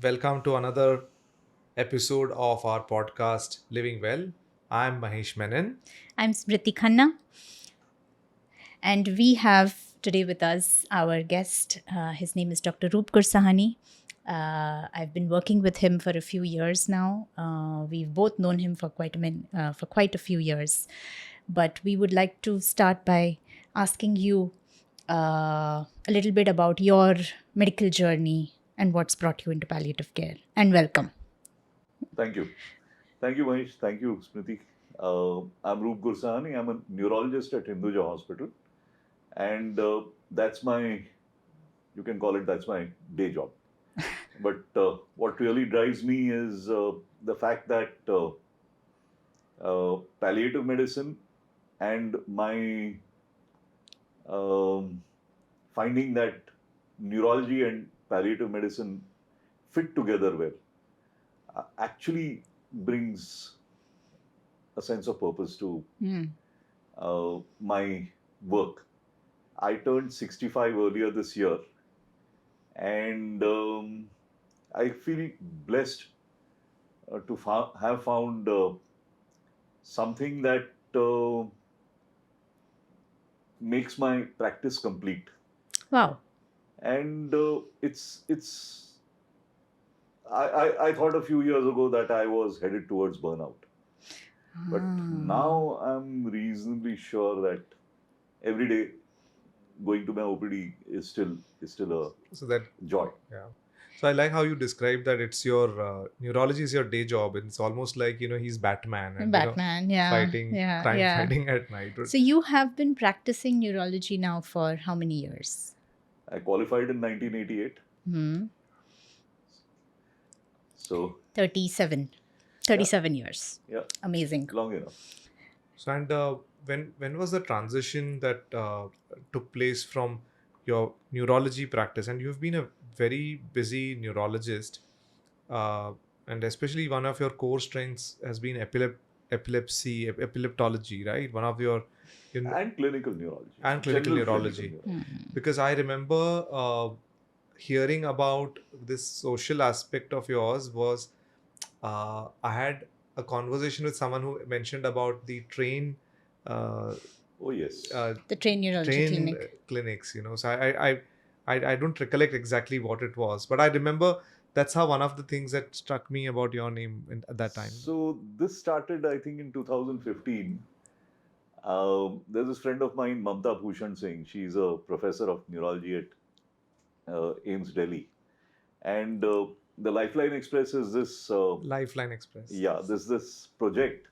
Welcome to another episode of our podcast, Living Well. I'm Mahesh Menon. I'm Smriti Khanna, and we have today with us our guest. His name is Dr. Roop Gursahani. I've been working with him for a few years now. We've both known him for quite a few years, but we would like to start by asking you a little bit about your medical journey and what's brought you into palliative care. And welcome. Thank you. Thank you, Mahesh. Thank you, Smriti. I'm Roop Gursahani. I'm a neurologist at Hinduja Hospital. And that's that's my day job. But what really drives me is the fact that palliative medicine and my finding that neurology and palliative medicine fit together well actually brings a sense of purpose to my work. I turned 65 earlier this year, and I feel blessed to have found something that makes my practice complete. Wow. And I thought a few years ago that I was headed towards burnout. But now I'm reasonably sure that every day going to my OPD is still a joy. Yeah. So I like how you described that it's your neurology is your day job. It's almost like he's Batman and Batman, yeah. fighting Yeah, crime yeah. fighting at night. So you have been practicing neurology now for how many years? I qualified in 1988. So 37 years. Yeah. Amazing. Long enough. So and when was the transition that took place from your neurology practice? And you've been a very busy neurologist, and especially one of your core strengths has been epileptology, right? One of your and clinical neurology. And clinical General neurology. clinical neurology. Because I remember hearing about this social aspect of yours was I had a conversation with someone who mentioned about the train. Oh yes. The train neurology clinic. Clinics. So I don't recollect exactly what it was, but I remember that's how one of the things that struck me about your name at that time. So this started, I think, in 2015. There's this friend of mine, Mamta Bhushan Singh. She's a professor of neurology at AIMS Delhi, and the Lifeline Express is this. Lifeline Express. Yeah, there's this project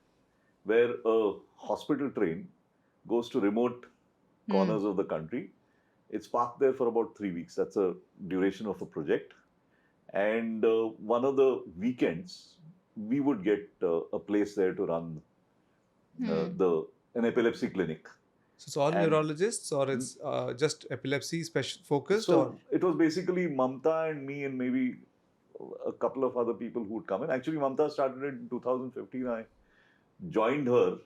where a hospital train goes to remote corners of the country. It's parked there for about 3 weeks. That's a duration of a project. And one of the weekends, we would get a place there to run an epilepsy clinic. So it's all neurologists, or it's just epilepsy focused? So it was basically Mamta and me and maybe a couple of other people who would come in. Actually, Mamta started it in 2015. I joined her.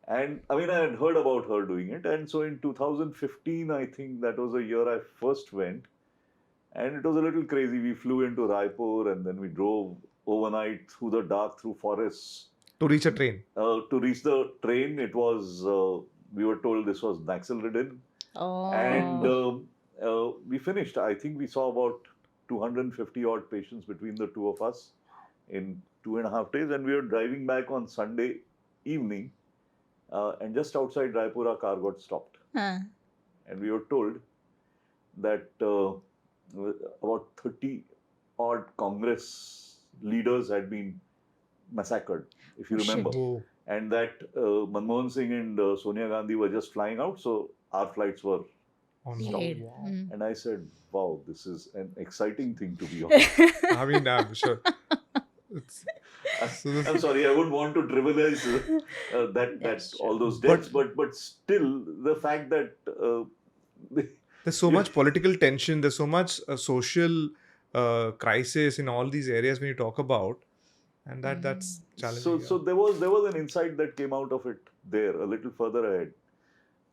And I mean, I had heard about her doing it. And so in 2015, I think that was the year I first went. And it was a little crazy. We flew into Raipur and then we drove overnight through the dark, through forests. To reach a train? To reach the train, it was, we were told this was Naxal-ridden. Oh. And we finished. I think we saw about 250 odd patients between the two of us in 2.5 days. And we were driving back on Sunday evening. And just outside Raipur, our car got stopped. And we were told that about 30 odd Congress leaders had been massacred, if you remember. Oh. And that Manmohan Singh and Sonia Gandhi were just flying out, so our flights were stopped. Wow. And I said, wow, this is an exciting thing to be on. I mean, I'm sure. I'm sorry, I wouldn't want to trivialize that all those deaths, but still the fact that there's so much political tension, there's so much social crisis in all these areas when you talk about, and that's challenging. So there was an insight that came out of it there a little further ahead,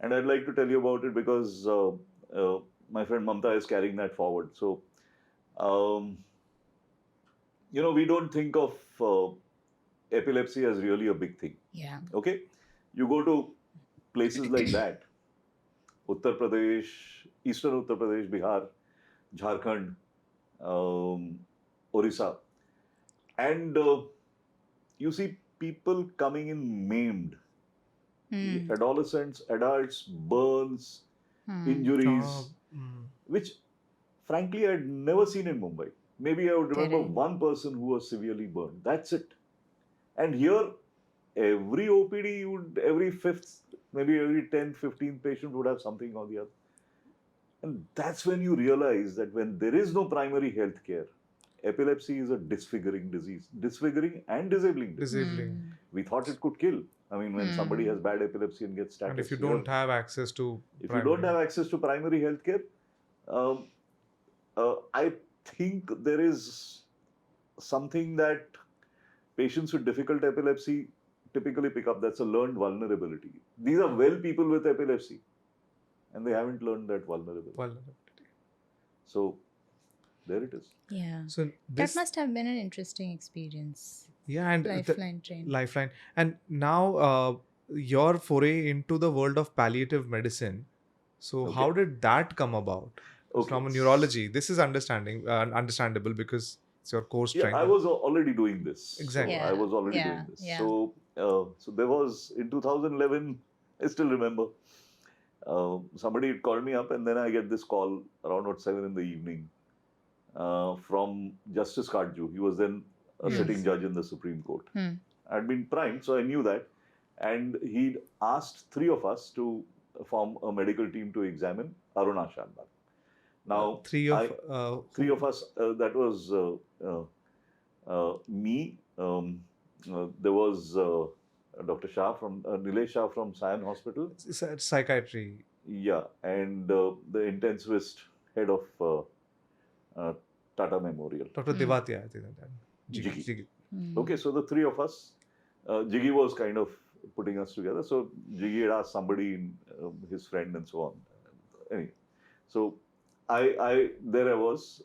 and I'd like to tell you about it because my friend Mamta is carrying that forward. So we don't think of epilepsy as really a big thing. Yeah. Okay, you go to places like that, Uttar Pradesh, Eastern Uttar Pradesh, Bihar, Jharkhand, Orissa, and you see people coming in maimed, Hmm. adolescents, adults, burns, Hmm. injuries, Mm. which frankly I'd never seen in Mumbai. Maybe I would remember Correct. one person who was severely burned. That's it. And here, every OPD would, every fifth, maybe every 10th, 15th patient would have something or the other. And that's when you realize that when there is no primary health care, epilepsy is a disfiguring disease, disfiguring and disabling disease. Disabling. Hmm. We thought it could kill. I mean, when somebody Hmm. has bad epilepsy and gets And if status, you don't have access to if you don't primary, have access to primary health care, um, I think there is something that patients with difficult epilepsy typically pick up. That's a learned vulnerability. These are well people with epilepsy, and they haven't learned that vulnerability. vulnerability. So there it is. Yeah. So That this, must have been an interesting experience. yeah, and Lifeline train. Lifeline, and now your foray into the world of palliative medicine. So Okay. how did that come about? 'Cause Okay. from a neurology, this is understandable because it's your core Yeah, strength. I was already doing this. Exactly. So I was already doing this. Yeah. So there was in 2011. I still remember. Somebody had called me up, and then I get this call around 7 in the evening from Justice Kadju. He was then a Yes. sitting judge in the Supreme Court. Hmm. I'd been primed, so I knew that. And he'd asked three of us to form a medical team to examine Aruna Shanbaug. Now, Three of us, that was me, there was Dr. Shah from, Nilesh Shah from Sion Hospital. psychiatry. Yeah, and the intensivist head of uh, Tata Memorial, Dr. Hmm. Devatia, I think that. Jiggy. Hmm. Okay, so the three of us, Jiggy was kind of putting us together. So Jiggy had asked somebody, his friend, and so on. Anyway, so there I was.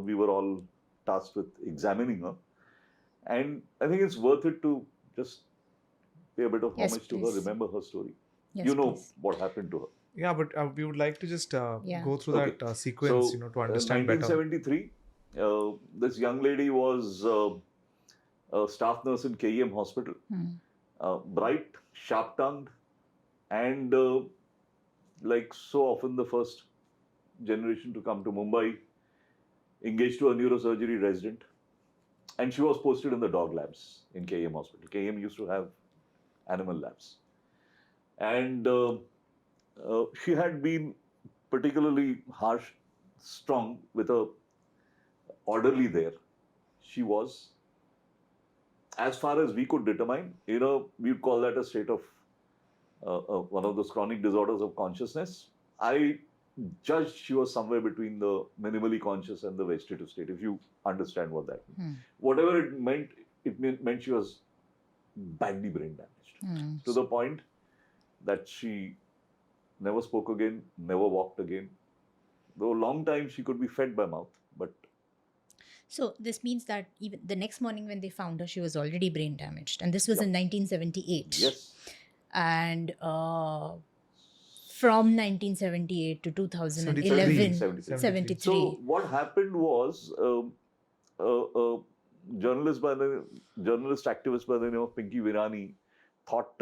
We were all tasked with examining her, and I think it's worth it to just pay a bit of Yes, homage to her, please. remember her story. Yes, You know please. what happened to her. Yeah, but we would like to just Yeah. go through Okay. that sequence, So, to understand better. 1973, this young lady was a staff nurse in KEM Hospital. Hmm. Bright, sharp-tongued, and like so often the first generation to come to Mumbai, engaged to a neurosurgery resident. And she was posted in the dog labs in KEM Hospital. KEM used to have animal labs. And she had been particularly harsh, strong with a orderly there. She was, as far as we could determine, we'd call that a state of one of those chronic disorders of consciousness. I judged she was somewhere between the minimally conscious and the vegetative state, if you understand what that means. Hmm. Whatever it meant she was badly brain damaged Hmm. to the point that she never spoke again, never walked again. Though a long time she could be fed by mouth, but So this means that even the next morning when they found her, she was already brain damaged, and this was Yeah. in 1978. yes. And from 1978 to 2011, 73. So what happened was a journalist activist by the name of Pinky Virani thought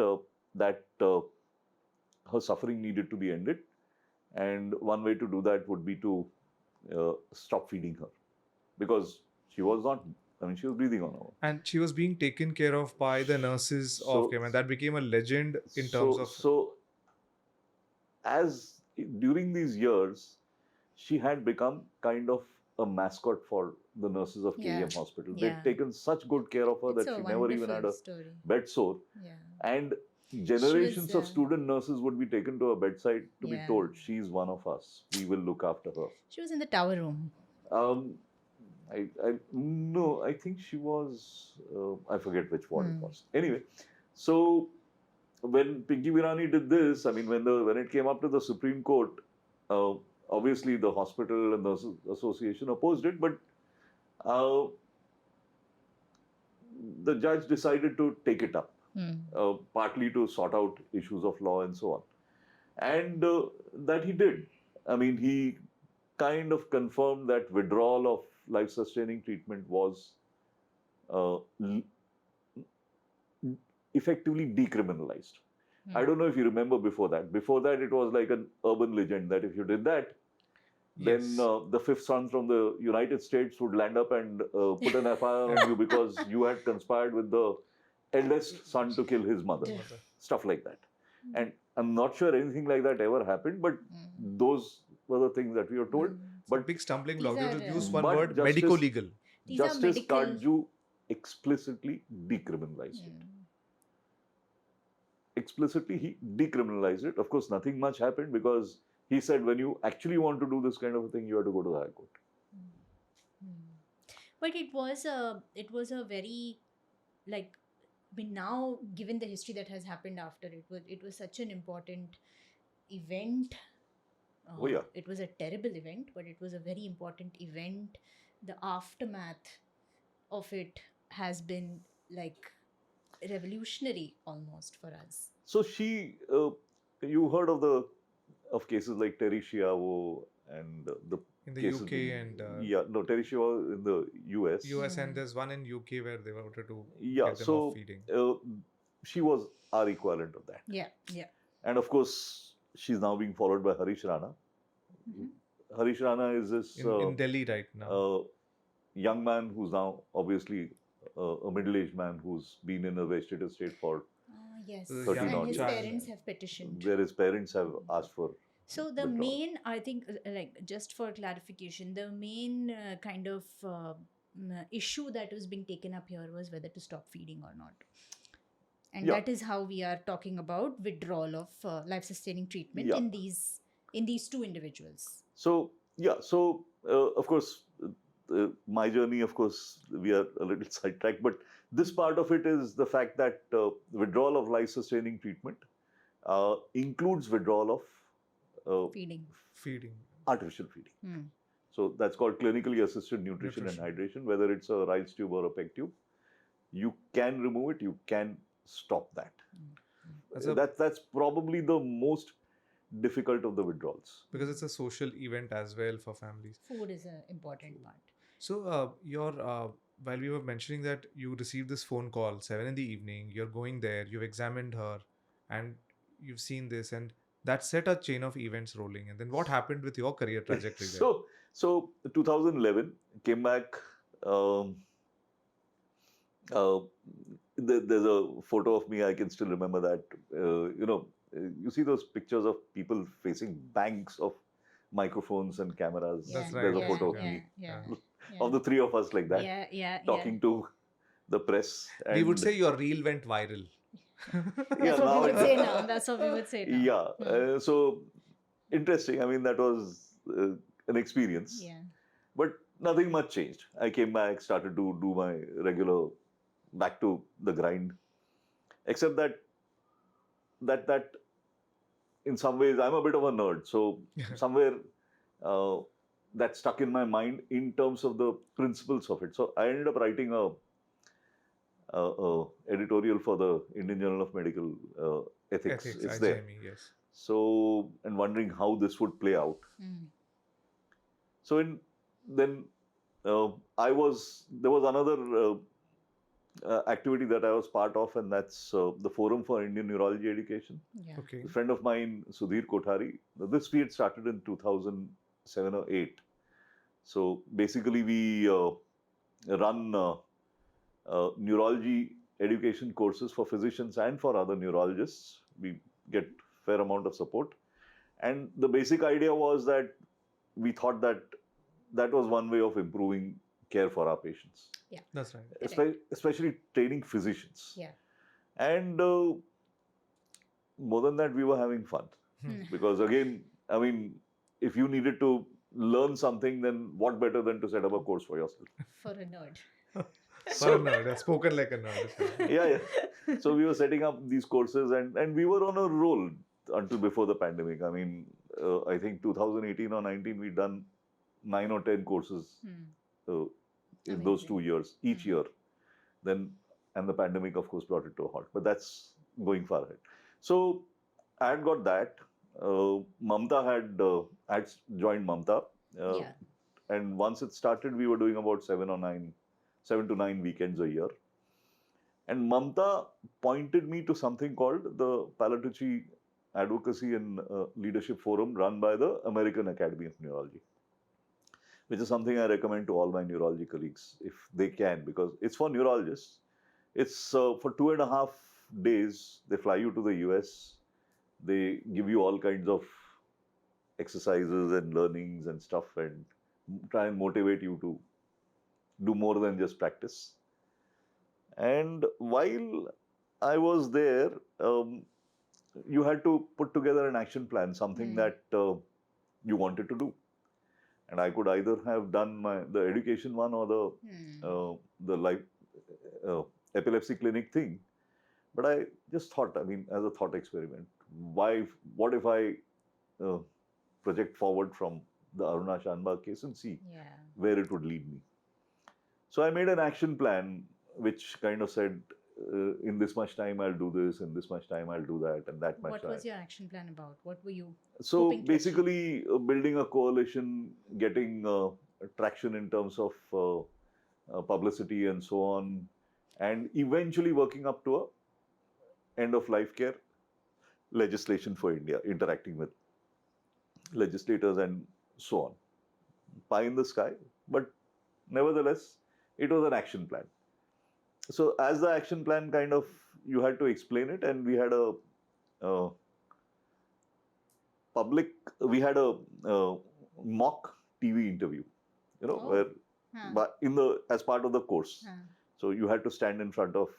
that her suffering needed to be ended, and one way to do that would be to stop feeding her, because she was not. I mean, she was breathing on her own. And she was being taken care of by the nurses of KEM, and that became a legend in terms of. So as during these years, she had become kind of a mascot for the nurses of Yeah. KEM Hospital. Yeah. They'd taken such good care of her It's that a she never even had wonderful a story. bed sore. Yeah. And generations of uh, student nurses would be taken to her bedside to be Yeah. told, she's one of us. We will look after her. She was in the tower room. No, I think she was, I forget which ward it was. Anyway, so when Pinky Virani did this, I mean, when it came up to the Supreme Court, obviously the hospital and the association opposed it, but the judge decided to take it up, Hmm. partly to sort out issues of law and so on. And that he did. I mean, he kind of confirmed that withdrawal of life-sustaining treatment was uh, effectively decriminalized. I don't know if you remember before that. Before that, it was like an urban legend that if you did that, then Yes. the fifth son from the United States would land up and put an FIR on you because you had conspired with the eldest son to kill his mother. Mother. Stuff like that. And I'm not sure anything like that ever happened, but those were the things that we were told. It's a But big stumbling These block. You are, have to use one but word, justice- medico-legal. These are Justice medical. Kardju explicitly decriminalized it. Explicitly, he decriminalized it. Of course, nothing much happened because he said when you actually want to do this kind of a thing, you have to go to the High Court. But it was a very, like, I mean, now given the history that has happened after, it was such an important event. Oh, yeah. It was a terrible event, but it was a very important event. The aftermath of it has been like revolutionary almost for us. So you heard of cases like Terry Schiavo and the In the cases UK and Terry Schiavo in the US. US, and there's one in UK where they wanted to Yeah, get them so off feeding. she was our equivalent of that. Yeah. And of course, she's now being followed by Harish Rana. Harish Rana is this In Delhi right now. young man who's now obviously a middle-aged man who's been in a vegetative state for Yes. 13 And odd his years. parents have petitioned. Where his parents have asked for. So the withdrawal. main, I think, like, just for clarification, the main kind of issue that was being taken up here was whether to stop feeding or not. And Yeah. that is how we are talking about withdrawal of life-sustaining treatment Yeah. in these two individuals. So, of course, my journey, of course, we are a little sidetracked, but this part of it is the fact that withdrawal of life-sustaining treatment includes withdrawal of Feeding. artificial feeding. So that's called clinically assisted nutrition and hydration, whether it's a rice tube or a PEG tube. You can remove it, you can stop that. That's probably the most difficult of the withdrawals. Because it's a social event as well for families. Food is an important part. So while we were mentioning that you received this phone call 7 in the evening, you're going there, you've examined her, and you've seen this, and that set a chain of events rolling. And then what happened with your career trajectory there? So 2011 came back. There's a photo of me. I can still remember that. You see those pictures of people facing banks of microphones and cameras. That's There's right. a photo of me, of the three of us like that, talking to the press. And We would say your reel went viral. That's what we would say now. That's what we would say now. Yeah. So interesting. I mean, that was an experience. Yeah. But nothing much changed. I came back, started to do my regular, back to the grind. Except that in some ways, I'm a bit of a nerd. So somewhere that stuck in my mind in terms of the principles of it. So I ended up writing a editorial for the Indian Journal of Medical Ethics. It's there. IJME, yes. So, and wondering how this would play out. So there was another activity that I was part of, and that's the Forum for Indian Neurology Education. Yeah. Okay. A friend of mine, Sudhir Kothari, this we had started in 2007 or 8. So basically we run neurology education courses for physicians and for other neurologists. We get fair amount of support. And the basic idea was that we thought that was one way of improving care for our patients. Yeah. That's right. Especially training physicians. Yeah. And more than that, we were having fun. Because again, I mean, if you needed to learn something, then what better than to set up a course for yourself? For a nerd. For a nerd, that's spoken like a nerd. Yeah. So we were setting up these courses, and we were on a roll until before the pandemic. I mean, I think 2018 or 19, we'd done 9 or 10 courses in those 2 years, each year. Then And the pandemic, of course, brought it to a halt. But that's going far ahead. So I had got that. Mamta had joined Mamta. Yeah. And once it started, we were doing about 7 to 9 weekends a year. And Mamta pointed me to something called the Palliative Advocacy and Leadership Forum run by the American Academy of Neurology, which is something I recommend to all my neurology colleagues if they can, because it's for neurologists. It's for 2.5 days. They fly you to the US. They give you all kinds of exercises and learnings and stuff and try and motivate you to do more than just practice. And while I was there, you had to put together an action plan, something that you wanted to do. And I could either have done the education one or the life epilepsy clinic thing. But I just thought, I mean, as a thought experiment, what if I project forward from the Aruna Shanbaug case and see where it would lead me. So I made an action plan which kind of said, in this much time I'll do this, in this much time I'll do that, and that much. What was your action plan about? What were you So hoping to basically, building a coalition, getting traction in terms of publicity and so on, and eventually working up to a end of life care legislation for India, interacting with legislators and so on. Pie in the sky, but nevertheless, it was an action plan. So as the action plan kind of, you had to explain it, and we had a mock TV interview, where as part of the course. So you had to stand in front of,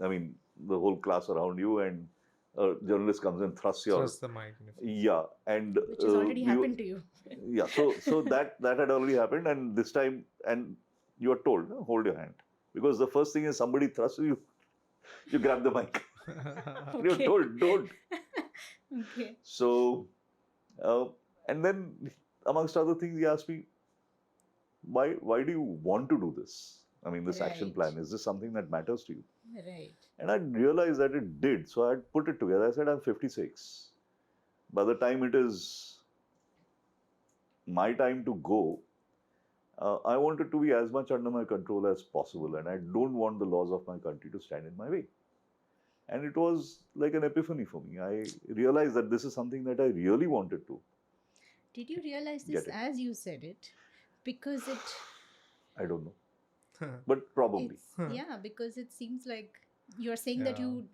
the whole class around you, and a journalist comes and thrusts the mic in your face. Yeah, and which has already happened to you. Yeah, so that had already happened, and this time, and you are told, hold your hand, because the first thing is somebody thrusts you, you grab the mic. You're told, don't. Okay. So, and then amongst other things, he asked me, why do you want to do this? I mean, this action plan, is this something that matters to you? Right. And I realized that it did. So I put it together. I said, I'm 56. By the time it is my time to go, I want it to be as much under my control as possible. And I don't want the laws of my country to stand in my way. And it was like an epiphany for me. I realized that this is something that I really wanted to. Did you realize this as you said it? Because I don't know. But probably. Yeah, because it seems like you're saying that you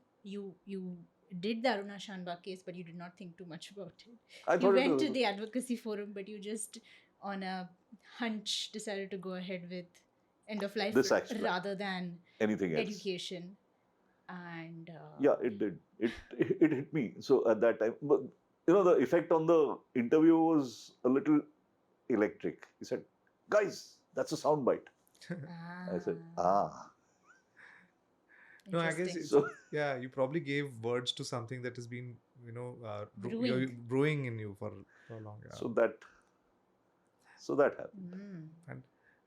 did the Aruna Shanbaug case, but you did not think too much about it. You went to the advocacy forum, but you just on a hunch decided to go ahead with end of life rather than anything else. Education. And yeah, it did. It hit me. So at that time, but the effect on the interview was a little electric. He said, "Guys, that's a soundbite." I said, No, I guess you probably gave words to something that has been, brewing in you for long. Yeah. So that happened.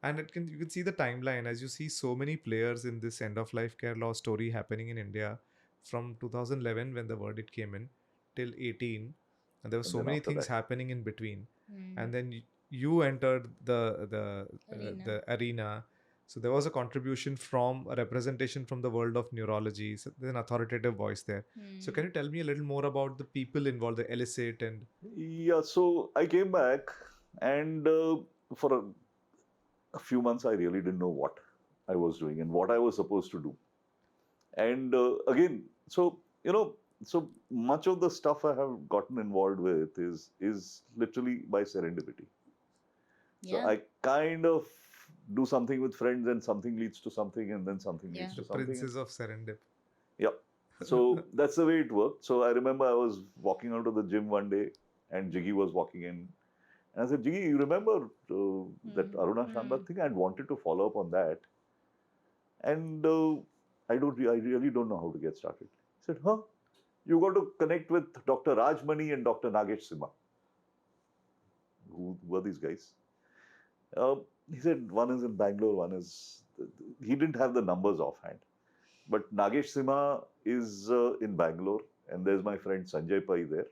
And you can see the timeline as you see so many players in this end of life care law story happening in India from 2011 when the verdict came in till 18, and there were so many things happening in between, and then you entered the arena. So there was a contribution from a representation from the world of neurology. So there's an authoritative voice there. So can you tell me a little more about the people involved, the illicit and... Yeah, so I came back, and for a few months I really didn't know what I was doing and what I was supposed to do. And again, so much of the stuff I have gotten involved with is literally by serendipity. So I kind of do something with friends, and something leads to something, and then something leads to something. The princes of serendip. Yeah. So that's the way it worked. So I remember I was walking out of the gym one day, and Jiggy was walking in. And I said, Jiggy, you remember that Aruna Shanbaug thing? I had wanted to follow up on that. And I really don't know how to get started. He said, you got to connect with Dr. Rajmani and Dr. Nagesh Simha. Who were these guys? He said, one is in Bangalore, one is... He didn't have the numbers offhand. But Nagesh Sima is in Bangalore, and there's my friend Sanjay Pai there.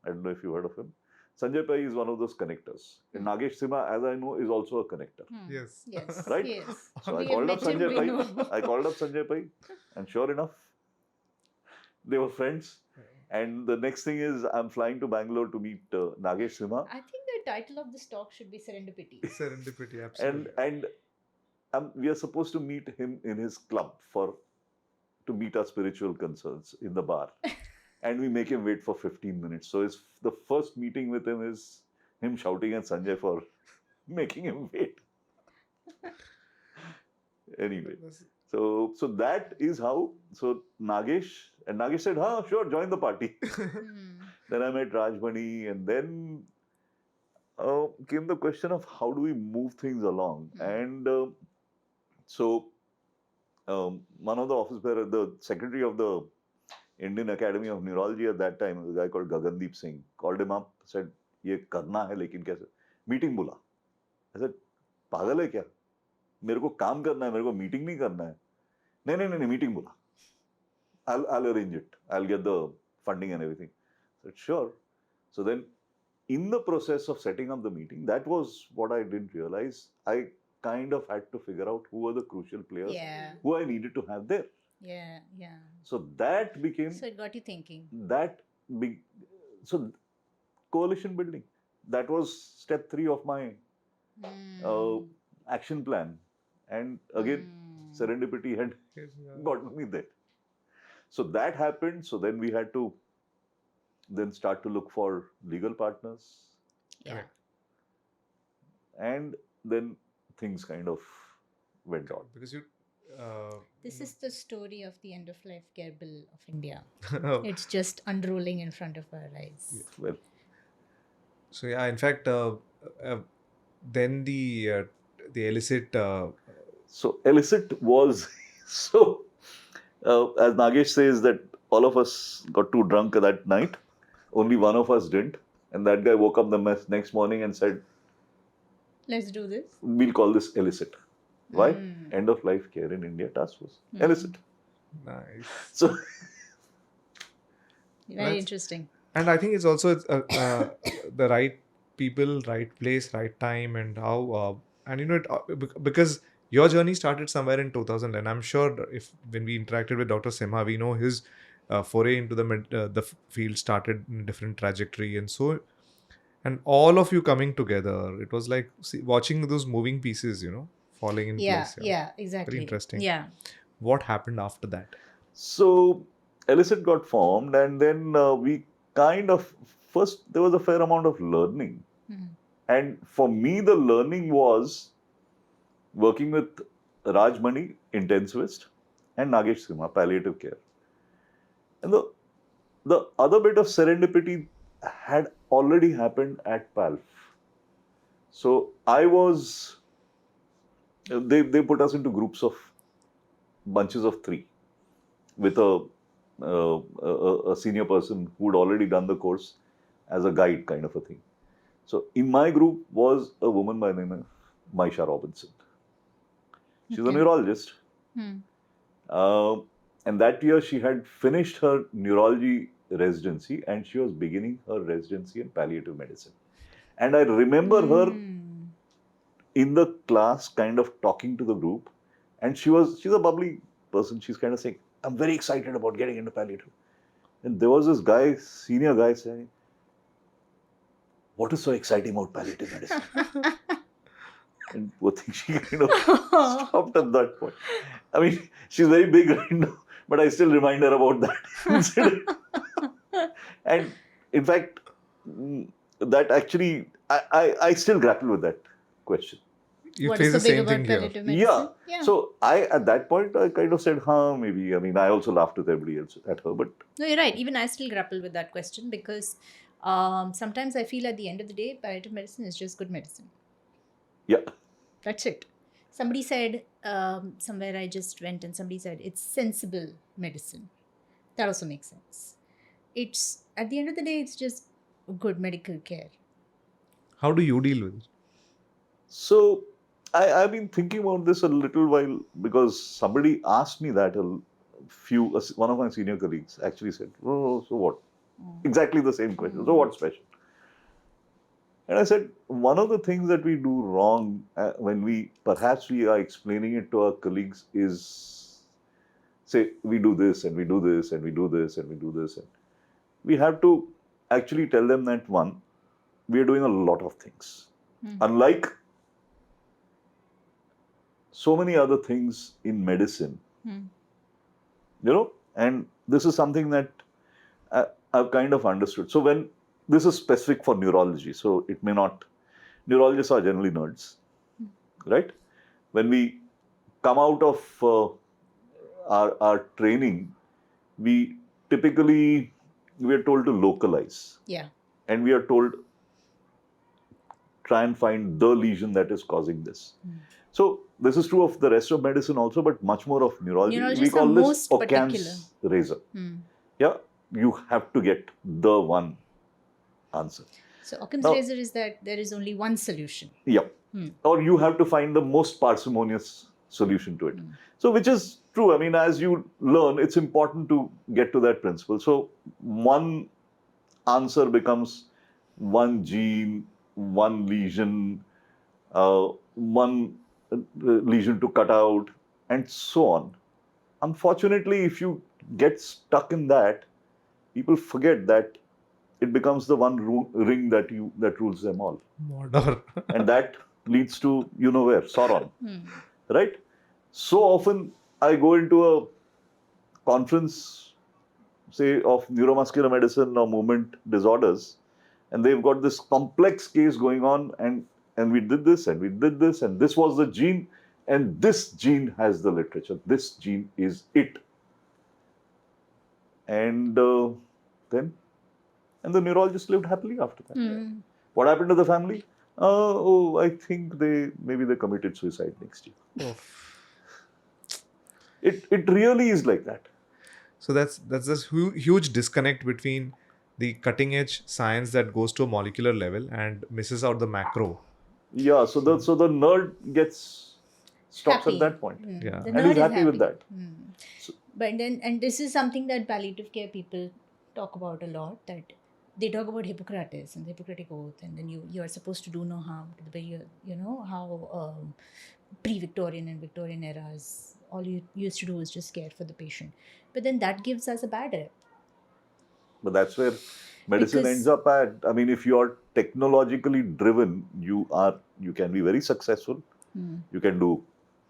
I don't know if you heard of him. Sanjay Pai is one of those connectors. And Nagesh Sima, as I know, is also a connector. Yes. Yes. Right? Yes. So I We have called up met him, Sanjay we Pai. know. I called up Sanjay Pai, and sure enough, they were friends. And the next thing is, I'm flying to Bangalore to meet Nagesh Sima. I think the title of this talk should be Serendipity. Serendipity, absolutely. And we are supposed to meet him in his club to meet our spiritual concerns in the bar. And we make him wait for 15 minutes. So the first meeting with him is him shouting at Sanjay for making him wait. Anyway, so that is how. So Nagesh said, "Ha, sure, join the party." Then I met Rajmani, and then came the question of how do we move things along. And so one of the office bearers, the secretary of the Indian Academy of Neurology at that time, a guy called Gagandeep Singh, called him up, said, "ये करना है लेकिन कैसे?" Meeting बुला. I said, "पागल है क्या? मेरे को काम करना है, मेरे को meeting नहीं करना है." नहीं, meeting बुला. I'll arrange it. I'll get the funding and everything. I said, sure. So then, in the process of setting up the meeting, that was what I didn't realize. I kind of had to figure out who were the crucial players who I needed to have there. Yeah. So that became. So it got you thinking. So coalition building. That was step 3 of my action plan. And again, serendipity had gotten me there. So that happened. So then we had to then start to look for legal partners. Yeah. And then things kind of went on. Because you. This is the story of the end of life care bill of India. It's just unrolling in front of our eyes. Yeah, well. So yeah, in fact, then the illicit. So illicit was so. As Nagesh says that all of us got too drunk that night. Only one of us didn't. And that guy woke up the next morning and said, let's do this. We'll call this illicit. Why? End of life care in India task force. Illicit. Nice. So very interesting. And I think it's also the right people, right place, right time, and how and because your journey started somewhere in 2000, and I'm sure when we interacted with Dr. Simha, we know his foray into the field started in a different trajectory, and all of you coming together, it was like watching those moving pieces, falling in place. Yeah, exactly. Very interesting. Yeah. What happened after that? So Illicit got formed, and then we kind of first there was a fair amount of learning, and for me the learning was working with Rajmani, intensivist, and Nagesh Sima, palliative care. And the other bit of serendipity had already happened at PALF. So they put us into groups of bunches of 3 with a senior person who had already done the course as a guide kind of a thing. So in my group was a woman by the name of Maisha Robinson. She's a neurologist. And that year she had finished her neurology residency and she was beginning her residency in palliative medicine. And I remember her in the class kind of talking to the group, and she's a bubbly person. She's kind of saying, I'm very excited about getting into palliative. And there was this guy, senior guy, saying, what is so exciting about palliative medicine? And I think she kind of stopped at that point. I mean, she's very big right now, but I still remind her about that incident. And in fact, that actually, I still grapple with that question. You face the same thing here. Yeah. So at that point, I kind of said, maybe. I mean, I also laughed with everybody else at her, but... No, you're right. Even I still grapple with that question because sometimes I feel at the end of the day, palliative medicine is just good medicine. Yeah. That's it. Somebody said, somewhere I just went and somebody said, it's sensible medicine. That also makes sense. It's, at the end of the day, it's just good medical care. How do you deal with it? So, I've been thinking about this a little while because somebody asked me that one of my senior colleagues actually said, "Oh, so what?" Exactly the same question. So what's special? And I said, one of the things that we do wrong when perhaps we are explaining it to our colleagues is, say, we do this and we do this and we do this and we do this. And we have to actually tell them that, one, we are doing a lot of things. Unlike so many other things in medicine, and this is something that I've kind of understood. So when this is specific for neurology, so it may not, neurologists are generally nerds, right? When we come out of our training, we are told to localize. Yeah. And we are told, try and find the lesion that is causing this. So this is true of the rest of medicine also, but much more of neurology. Neurologists we call are this most Occam's razor. Yeah, you have to get the one answer. So Occam's razor is that there is only one solution. Yeah. Or you have to find the most parsimonious solution to it. So which is true. I mean, as you learn, it's important to get to that principle. So one answer becomes one gene, one lesion, one lesion to cut out, and so on. Unfortunately, if you get stuck in that, people forget that it becomes the one ring that rules them all. Mordor. And that leads to, where? Sauron. Right? So often I go into a conference, say, of neuromuscular medicine or movement disorders, and they've got this complex case going on, and we did this, and we did this, and this was the gene, and this gene has the literature. This gene is it. And then the neurologist lived happily after that. What happened to the family? I think maybe they committed suicide next year. It really is like that. So that's this huge disconnect between the cutting edge science that goes to a molecular level and misses out the macro. Yeah, so the nerd stops Happy. at that point. Yeah. The And nerd he's is happy with that. But and this is something that palliative care people talk about a lot, that they talk about Hippocrates and the Hippocratic Oath, and then you are supposed to do no harm to the body, how pre-Victorian and Victorian eras, all you used to do was just care for the patient. But then that gives us a bad rep. But that's where medicine ends up at. I mean, if you are technologically driven, you can be very successful. You can do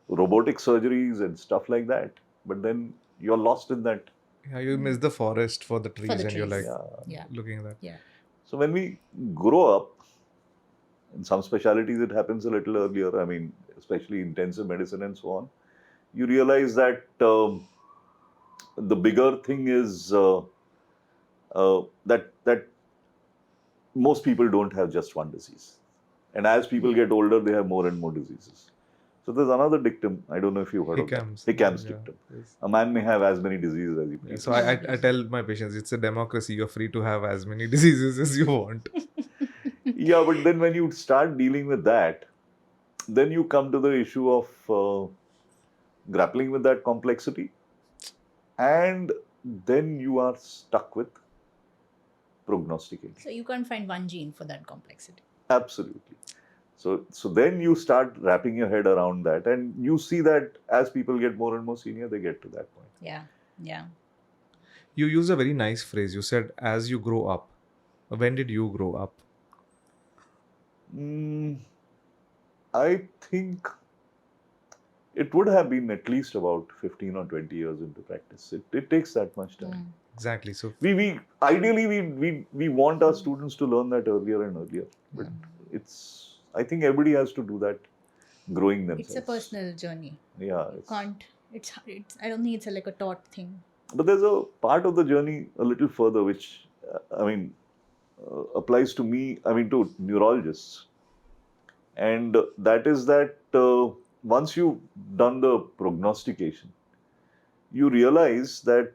robotic surgeries and stuff like that. But then you're lost in that. Yeah, you miss the forest for the trees, and you're like Yeah. looking at that. Yeah. So when we grow up, in some specialties it happens a little earlier. I mean, especially intensive medicine and so on. You realize that the bigger thing is that most people don't have just one disease. And as people get older, they have more and more diseases. So there's another dictum, I don't know if you've heard of that. Hickham's dictum. Yes. A man may have as many diseases as he pleases. So I tell my patients, it's a democracy. You're free to have as many diseases as you want. Yeah, but then when you start dealing with that, then you come to the issue of grappling with that complexity. And then you are stuck with prognosticating. So you can't find one gene for that complexity. Absolutely. So then you start wrapping your head around that, and you see that as people get more and more senior, they get to that point. Yeah. You used a very nice phrase. You said, as you grow up. When did you grow up? I think it would have been at least about 15 or 20 years into practice. It takes that much time. Exactly. So we ideally we want our students to learn that earlier and earlier. But I think everybody has to do that, growing themselves. It's a personal journey. Yeah. It's I don't think it's like a taught thing. But there's a part of the journey a little further, which applies to me, to neurologists. And that is that once you've done the prognostication, you realize that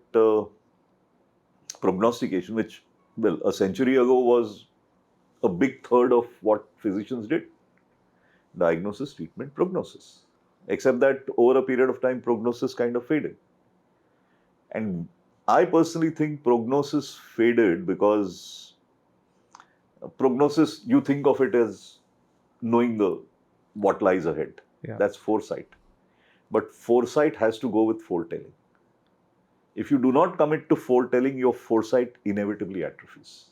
prognostication, which, a century ago was a big third of what physicians did: diagnosis, treatment, prognosis. Except that over a period of time, prognosis kind of faded. And I personally think prognosis faded because prognosis, you think of it as knowing what lies ahead. Yeah. That's foresight. But foresight has to go with foretelling. If you do not commit to foretelling, your foresight inevitably atrophies.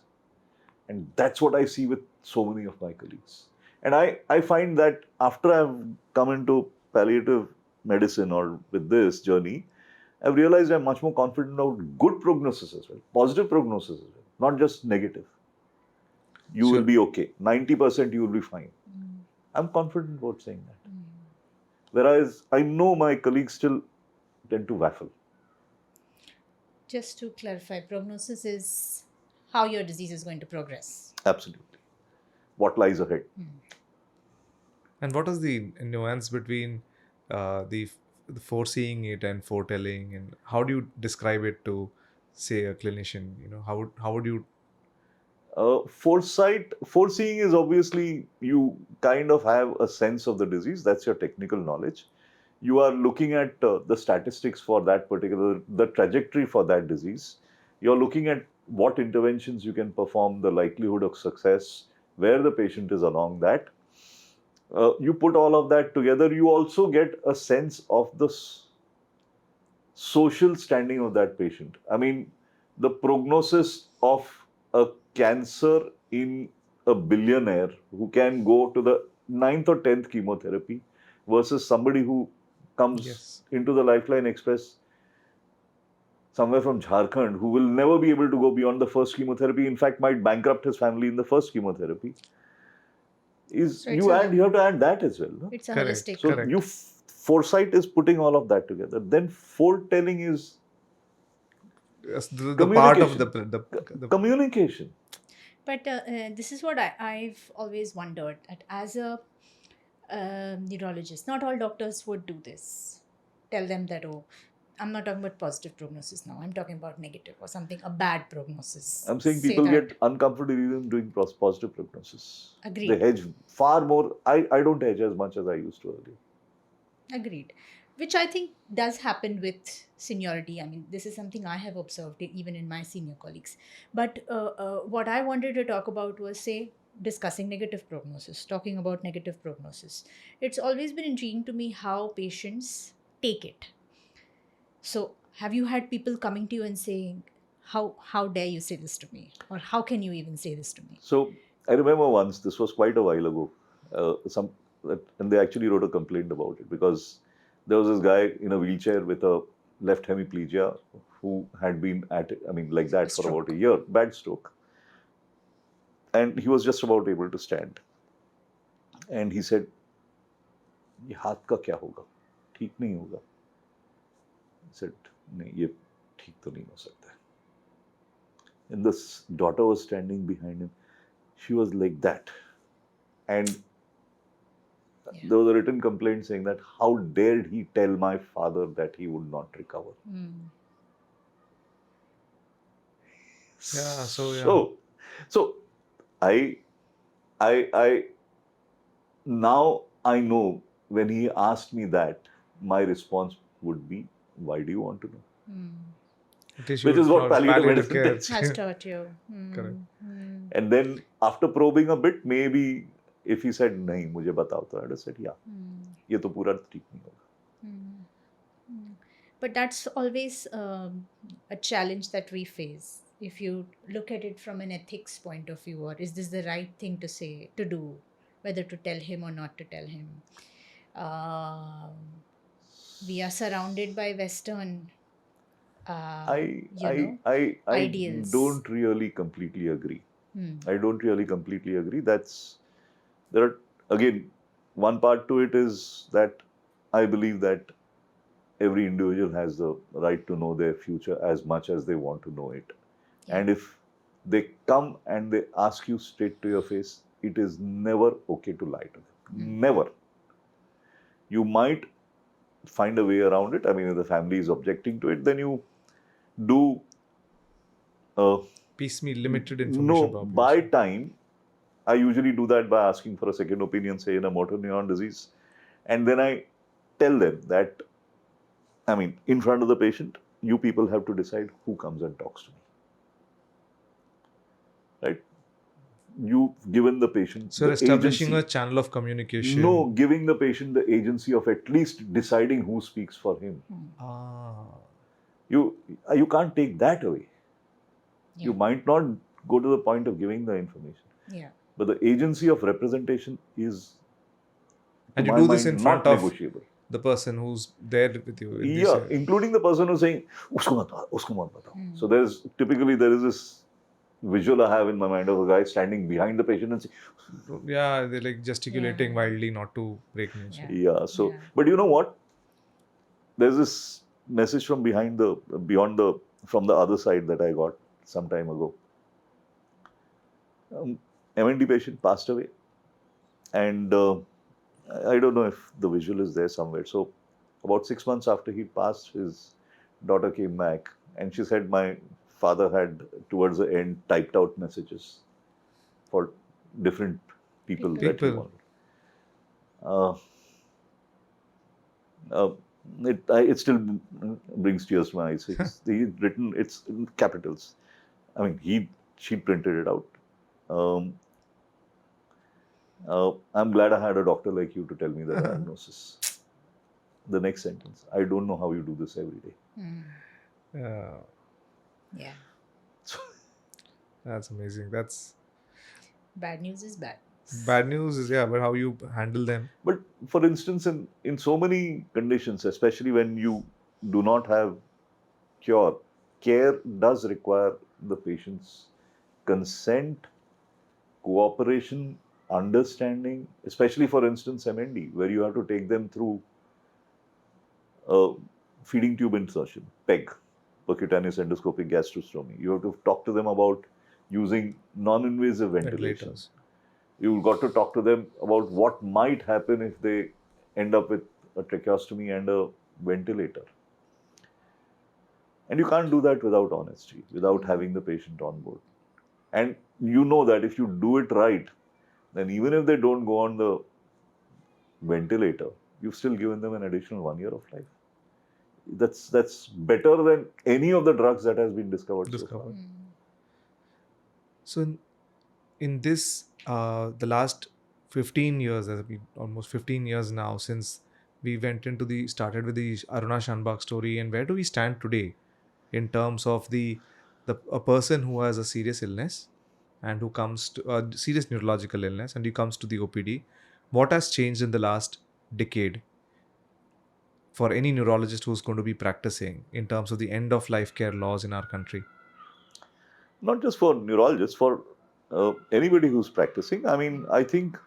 And that's what I see with so many of my colleagues. And I find that after I've come into palliative medicine or with this journey, I've realized I'm much more confident about good prognosis as well, positive prognosis as well, not just negative. You will Sure. be okay. 90% you will be fine. I'm confident about saying that. Whereas I know my colleagues still tend to waffle. Just to clarify, prognosis is how your disease is going to progress. Absolutely. What lies ahead. And what is the nuance between the foreseeing it and foretelling, and how do you describe it to, say, a clinician? How would you? Foreseeing is obviously you kind of have a sense of the disease. That's your technical knowledge. You are looking at the statistics for that the trajectory for that disease. You're looking at what interventions you can perform, the likelihood of success, where the patient is along that. You put all of that together, you also get a sense of the social standing of that patient. I mean, the prognosis of a cancer in a billionaire who can go to the 9th or 10th chemotherapy versus somebody who comes Yes. into the Lifeline Express somewhere from Jharkhand who will never be able to go beyond the first chemotherapy, in fact might bankrupt his family in the first chemotherapy, is So you have to add that as well. No? it's a Correct. holistic. So Correct. foresight is putting all of that together. Then foretelling is Yes, the part of communication. the Communication. But this is what I've always wondered, that as a neurologist, not all doctors would do this. Tell them that, oh, I'm not talking about positive prognosis now. I'm talking about negative or something, a bad prognosis. I'm saying Say people that. get uncomfortable even doing positive prognosis. They Agreed. hedge far more. I don't hedge as much as I used to earlier. Agreed. Which I think does happen with seniority. I mean, this is something I have observed even in my senior colleagues. But what I wanted to talk about was, say, discussing negative prognosis, talking about negative prognosis. It's always been intriguing to me how patients take it. So, have you had people coming to you and saying, how dare you say this to me? Or how can you even say this to me? So I remember once, this was quite a while ago, and they actually wrote a complaint about it because there was this guy in a wheelchair with a left hemiplegia who had been at it, I mean, like that for about a year, bad stroke. And he was just about able to stand. And he said, ये हाथ का क्या होगा? ठीक नहीं होगा. I said, नहीं, ये ठीक तो नहीं हो सकता. And this daughter was standing behind him. She was like that. And there was a written complaint saying that how dared he tell my father that he would not recover. Yeah. So I now I know when he asked me that, my response would be, why do you want to know? Which is what palliative medicine care. Has taught you. Correct. And then after probing a bit, maybe if he said, नहीं मुझे बताओ, तो I'd have said, yeah, ये तो पूरा ठीक नहीं होगा. But that's always a challenge that we face. If you look at it from an ethics point of view, or is this the right thing to say, to do, whether to tell him or not to tell him? We are surrounded by Western, I ideals. don't really completely agree. I don't really completely agree. There are, again, one part to it is that I believe that every individual has the right to know their future as much as they want to know it. Yeah. And if they come and they ask you straight to your face, it is never okay to lie to them. Never. You might find a way around it. I mean, if the family is objecting to it, then you do Piecemeal, limited information. no, Probably. by time, I usually do that by asking for a second opinion, say in a motor neuron disease. And then I tell them that, I mean, in front of the patient, you people have to decide who comes and talks to me. Right? You've given the patient So you're the establishing agency. a channel of communication. No, giving the patient the agency of at least deciding who speaks for him. Ah. You can't take that away. You Yeah. might not go to the point of giving the information, Yeah. but the agency of representation is, to And you my do this mind, in not front of negotiable. the person who's there with you in this Yeah, area. including the person who's saying, "Usko mat batao." So there is this visual I have in my mind of a guy standing behind the patient and saying, Yeah, they're like gesticulating Yeah. wildly not to break news. Yeah. yeah. So, Yeah. but you know what? There's this message from from the other side that I got some time ago. MND patient passed away, and I don't know if the visual is there somewhere. So, about 6 months after he passed, his daughter came back, and she said my father had, towards the end, typed out messages for different people that he People. wanted. Uh, uh, it still brings tears to my eyes. He's written, it's in capitals. I mean, she printed it out. I'm glad I had a doctor like you to tell me the diagnosis. The next sentence, I don't know how you do this every day. Yeah, Yeah. that's amazing. That's Bad news is bad. bad news is, yeah, but how you handle them. But for instance, in so many conditions, especially when you do not have cure, care does require the patient's consent, cooperation, understanding, especially for instance MND, where you have to take them through a feeding tube insertion, PEG, percutaneous endoscopic gastrostomy. You have to talk to them about using non-invasive ventilation. Ventilators. You've got to talk to them about what might happen if they end up with a tracheostomy and a ventilator. And you can't do that without honesty, without having the patient on board. And you know that if you do it right, then even if they don't go on the ventilator, you've still given them an additional 1 year of life. That's better than any of the drugs that has been discovered so far. So in this, the last 15 years, has been almost 15 years now since we started with the Aruna Shanbaug story, and where do we stand today in terms of a person who has a serious illness and who comes to a serious neurological illness and he comes to the OPD? What has changed in the last decade for any neurologist who's going to be practicing in terms of the end of life care laws in our country? Not just for neurologists, for anybody who's practicing. I mean, I think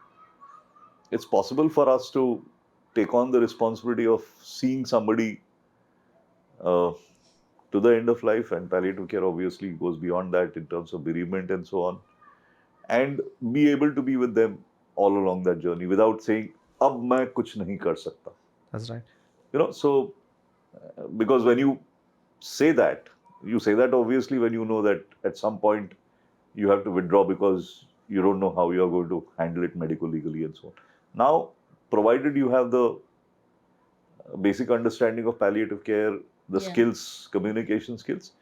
it's possible for us to take on the responsibility of seeing somebody uh, to the end of life, and palliative care obviously goes beyond that in terms of bereavement and so on, and be able to be with them all along that journey without saying, "Ab main kuch nahi kar sakta." That's right. So because when you say that obviously when you know that at some point you have to withdraw because you don't know how you are going to handle it medical legally and so on. Now, provided you have the basic understanding of palliative care, the skills, communication skills,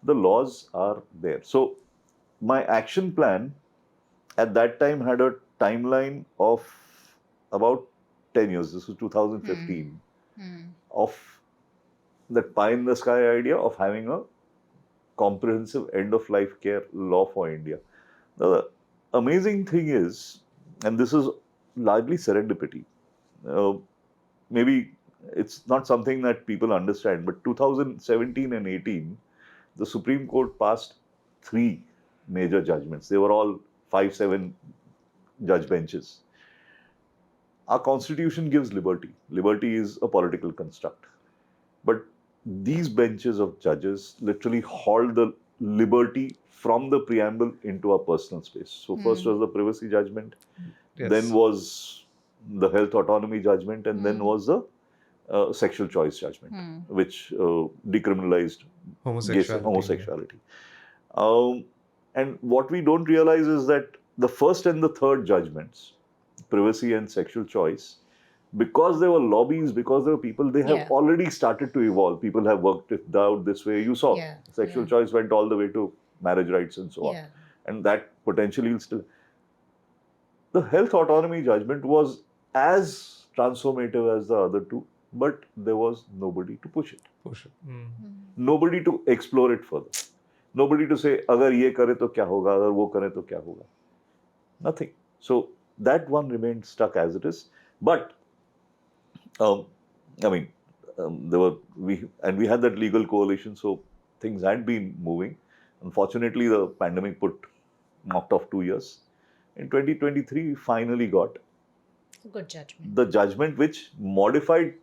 the laws are there. So my action plan at that time had a timeline of about 10 years. This was 2015, of that pie in the sky idea of having a comprehensive end of life care law for India. The amazing thing is, and this is largely serendipity, maybe it's not something that people understand, but 2017 and 18, the Supreme Court passed 3 major judgments. They were all 5-7 judge benches. Our constitution gives liberty. Liberty is a political construct. But these benches of judges literally hauled the liberty from the preamble into our personal space. So first was the privacy judgment, then Yes. was the health autonomy judgment, and then was the sexual choice judgment, which decriminalized homosexuality. And what we don't realize is that the first and the third judgments, privacy and sexual choice, because there were lobbies, because there were people, they have Yeah. already started to evolve. People have worked it out this way. You saw Yeah. sexual Yeah. choice went all the way to marriage rights and so on. Yeah. And that potentially will still. The health autonomy judgment was as transformative as the other two, but there was nobody to push it. Push it. Nobody to explore it further. Nobody to say, agar ye kare to kya hoga, agar wo kare to kya hoga. Nothing. So that one remained stuck as it is. But I mean, we had that legal coalition, so things had been moving. Unfortunately, the pandemic knocked off 2 years. In 2023, we finally got Good judgment. the judgment which modified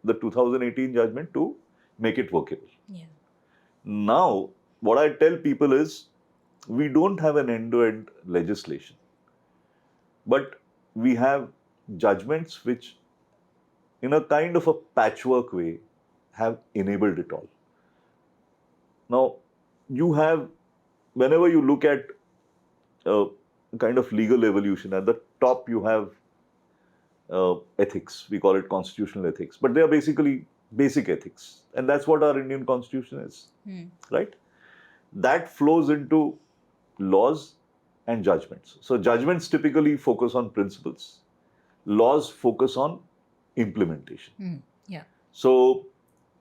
the 2018 judgment to make it workable. Yeah. Now, what I tell people is, we don't have an end-to-end legislation, but we have judgments which, in a kind of a patchwork way, have enabled it all. Now, whenever you look at a kind of legal evolution, at the top you have ethics. We call it constitutional ethics, but they are basically basic ethics, and that's what our Indian Constitution is, right? That flows into laws and judgments. So judgments typically focus on principles. Laws focus on implementation. Yeah. So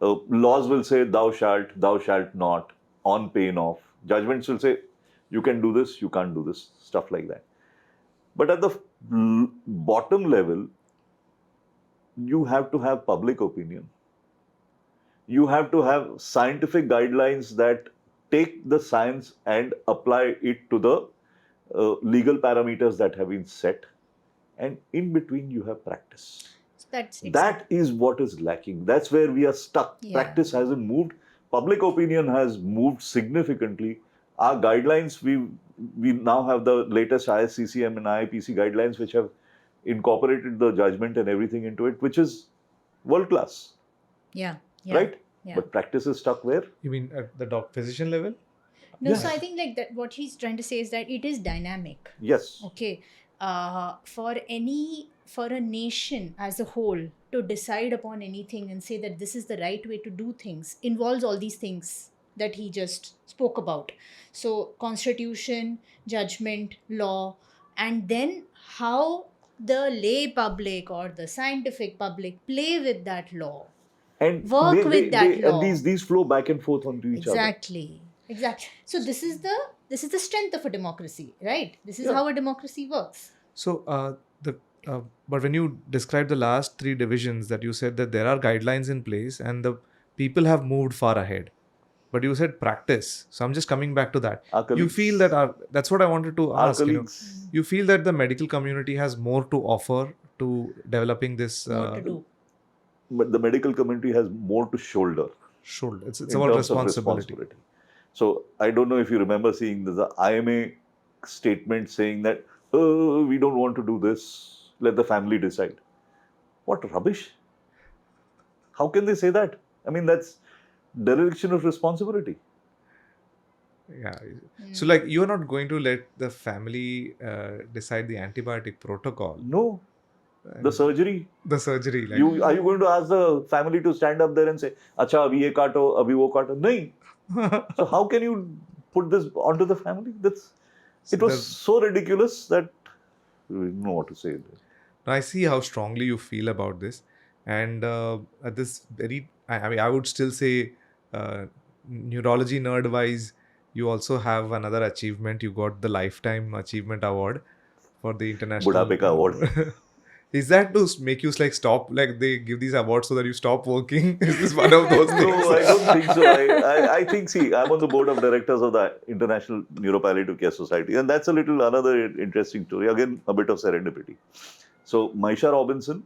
laws will say thou shalt not, on pain of. Judgments will say you can do this, you can't do this, stuff like that. But at the bottom level, you have to have public opinion. You have to have scientific guidelines that take the science and apply it to the legal parameters that have been set. And in between, you have practice. That is what is lacking. That's where we are stuck. Yeah. Practice hasn't moved. Public opinion has moved significantly. Our guidelines, we now have the latest ISCCM and IIPC guidelines, which have incorporated the judgment and everything into it, which is world class. Yeah. Right? Yeah. But practice is stuck where? You mean at the physician level? No, Yes. so I think like that what he's trying to say is that it is dynamic. Yes. Okay. For a nation as a whole to decide upon anything and say that this is the right way to do things involves all these things that he just spoke about. So constitution, judgment, law, and then how the lay public or the scientific public play with that law. And Work with that law. And these flow back and forth onto each other. Exactly. So this is the strength of a democracy, right? This is Yeah. how a democracy works. So but when you described the last three divisions, that you said that there are guidelines in place and the people have moved far ahead. But you said practice. So I'm just coming back to that. Our You colleagues. feel that that's what I wanted to Our ask. colleagues. You feel that the medical community has more to offer to developing this. More to do. But the medical community has more to shoulder. Shoulder. It's in about terms of responsibility. So I don't know if you remember seeing the IMA statement saying that we don't want to do this, let the family decide. What rubbish? How can they say that? I mean, that's dereliction of responsibility. Yeah. So like you're not going to let the family decide the antibiotic protocol. No. The surgery. The surgery. Like, Are you going to ask the family to stand up there and say, "Acha, abhi ye kaato, abhi wo kaato"? No. So how can you put this onto the family? It was so ridiculous that we didn't know what to say. I see how strongly you feel about this, and at this I mean, I would still say, neurology nerd wise, you also have another achievement. You got the Lifetime Achievement Award for the International Budhape ka award. Is that to make you like stop? Like they give these awards so that you stop working? Is this one of those things? No, I don't think so. I think, see, I'm on the board of directors of the International Neuropalliative Care Society, and that's another interesting story. Again, a bit of serendipity. So, Maisha Robinson,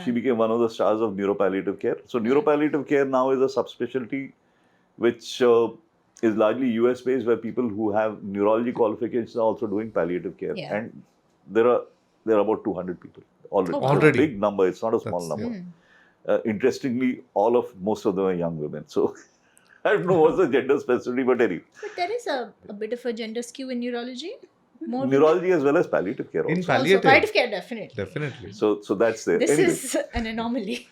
she became one of the stars of neuropalliative care. So, neuropalliative care now is a subspecialty which is largely US based, where people who have neurology qualifications are also doing palliative care. Yeah. And there are about 200 people already. Already. It's a big number. It's not a small number. Interestingly, most of them are young women. So I don't know what's the gender specificity, but anyway. But there is a bit of a gender skew in neurology. More Neurology as well as palliative care In also. palliative. palliative care, definitely. Definitely. So that's there. This Anyway, is an anomaly.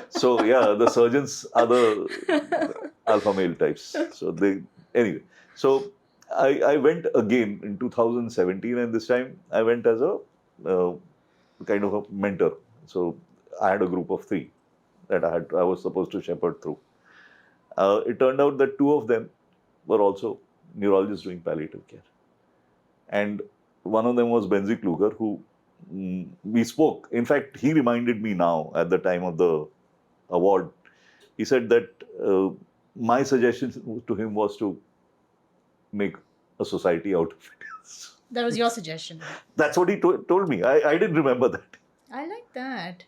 so yeah, the surgeons are the alpha male types. So anyway. So I went again in 2017, and this time I went as a uh, kind of a mentor. So I had a group of 3 that I was supposed to shepherd through. It turned out that 2 of them were also neurologists doing palliative care, and one of them was Benzie Kluger, who we spoke. In fact, he reminded me now at the time of the award. He said that my suggestion to him was to make a society out of it. That was your suggestion. That's what he told me. I didn't remember that. I like that.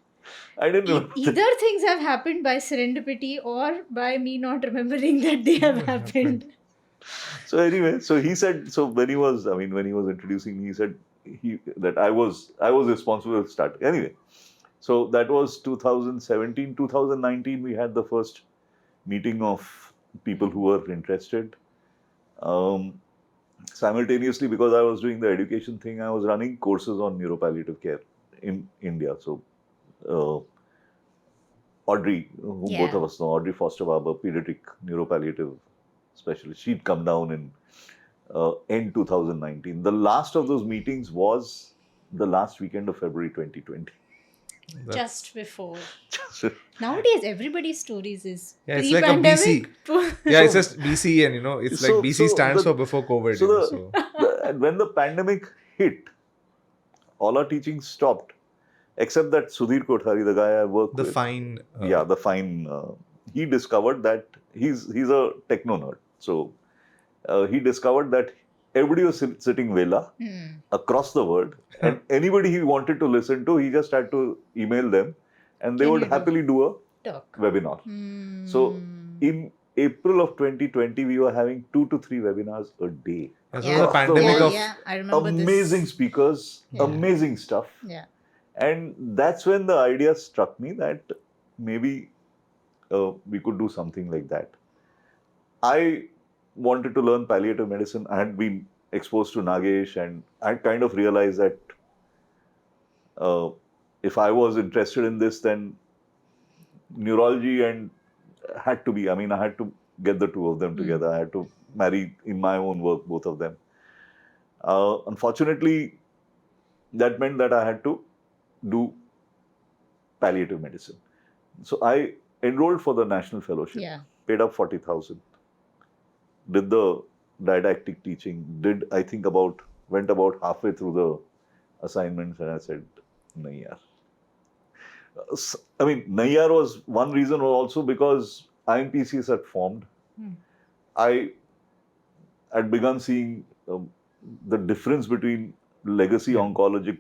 I didn't remember that. Either things have happened by serendipity or by me not remembering that they have happened. So anyway, so he said, so when he was introducing me, he said that I was responsible to start. Anyway, so that was 2017. 2019, we had the first meeting of people who were interested. Simultaneously, because I was doing the education thing, I was running courses on neuropalliative care in India. So Audrey, whom both of us know, Audrey Foster-Barber, pediatric neuropalliative specialist, she'd come down in end 2019. The last of those meetings was the last weekend of February 2020. Just before. Nowadays, everybody's stories is it's like a BC. It's just BC, and it's like BC stands for before COVID. So when the pandemic hit, all our teaching stopped, except that Sudhir Kothari, the guy I work with. The fine. He discovered that he's a techno nerd. So he discovered that everybody was sitting Vela across the world, and anybody he wanted to listen to, he just had to email them, and they would happily do a webinar. So in April of 2020, we were having 2 to 3 webinars a day. The pandemic of I remember amazing speakers, amazing stuff. Yeah. And that's when the idea struck me that maybe we could do something like that. I wanted to learn palliative medicine. I had been exposed to Nagesh, and I kind of realized that if I was interested in this, then neurology and had to be. I had to get the 2 of them together. I had to marry in my own work both of them. Unfortunately, that meant that I had to do palliative medicine. So I enrolled for the National Fellowship, paid up 40,000, did the didactic teaching, went about halfway through the assignments, and I said, nahi yaar. Nahi yaar was one reason, also because IMPCs had formed. I had begun seeing the difference between legacy oncologic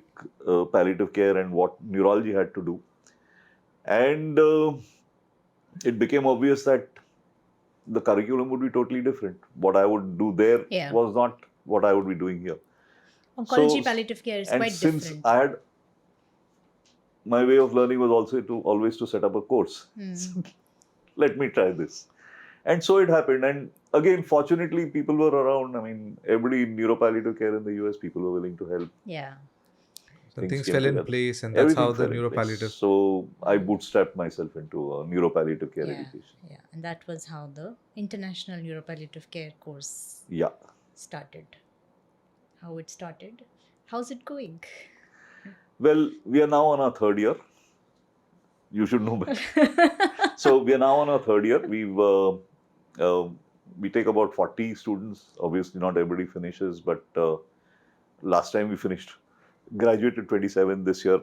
palliative care and what neurology had to do. And it became obvious that the curriculum would be totally different. What I would do there was not what I would be doing here. Oncology palliative care is quite different. Since my way of learning was also always to set up a course. Let me try this. And so it happened. And again, fortunately, people were around. Everybody in neuropalliative care in the US, people were willing to help. Yeah. So things fell in place, and that's how the neuropalliative. So I bootstrapped myself into neuropalliative care education. Yeah, and that was how the International Neuropalliative Care course started. How it started. How's it going? Well, we are now on our 3rd year. You should know better. So we are now on our 3rd year. We take about 40 students. Obviously, not everybody finishes, but last time we graduated 27. This year,